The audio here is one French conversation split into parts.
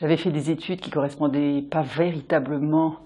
J'avais fait des études qui ne correspondaient pas véritablement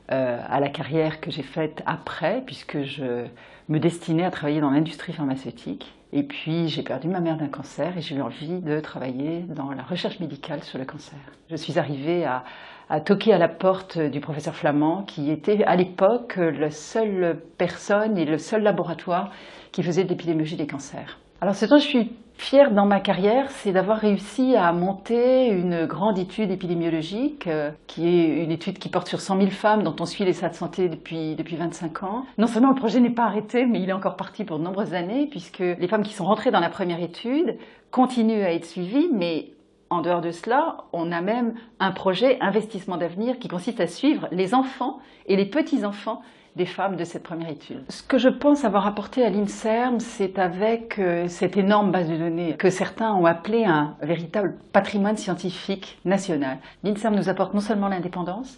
à la carrière que j'ai faite après, puisque je me destinais à travailler dans l'industrie pharmaceutique. Et puis j'ai perdu ma mère d'un cancer et j'ai eu envie de travailler dans la recherche médicale sur le cancer. Je suis arrivée à toquer à la porte du professeur Flamand, qui était à l'époque la seule personne et le seul laboratoire qui faisait de l'épidémiologie des cancers. Alors ce dont je suis fière dans ma carrière, c'est d'avoir réussi à monter une grande étude épidémiologique, qui est une étude qui porte sur 100 000 femmes dont on suit l'état de santé depuis 25 ans. Non seulement le projet n'est pas arrêté, mais il est encore parti pour de nombreuses années, puisque les femmes qui sont rentrées dans la première étude continuent à être suivies, mais en dehors de cela, on a même un projet investissement d'avenir qui consiste à suivre les enfants et les petits-enfants des femmes de cette première étude. Ce que je pense avoir apporté à l'INSERM, c'est avec cette énorme base de données que certains ont appelé un véritable patrimoine scientifique national. L'INSERM nous apporte non seulement l'indépendance,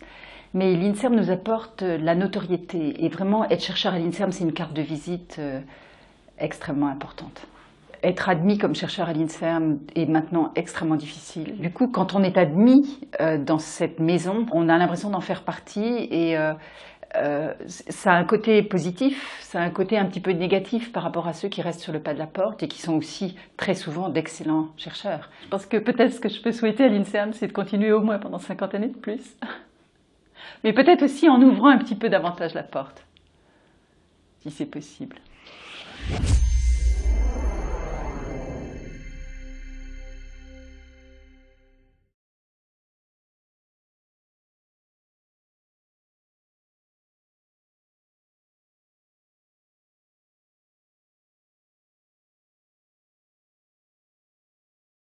mais l'INSERM nous apporte la notoriété. Et vraiment, être chercheur à l'INSERM, c'est une carte de visite extrêmement importante. Être admis comme chercheur à l'INSERM est maintenant extrêmement difficile. Du coup, quand on est admis dans cette maison, on a l'impression d'en faire partie et ça a un côté positif, ça a un côté un petit peu négatif par rapport à ceux qui restent sur le pas de la porte et qui sont aussi très souvent d'excellents chercheurs. Je pense que peut-être ce que je peux souhaiter à l'INSERM, c'est de continuer au moins pendant 50 années de plus. Mais peut-être aussi en ouvrant un petit peu davantage la porte, si c'est possible.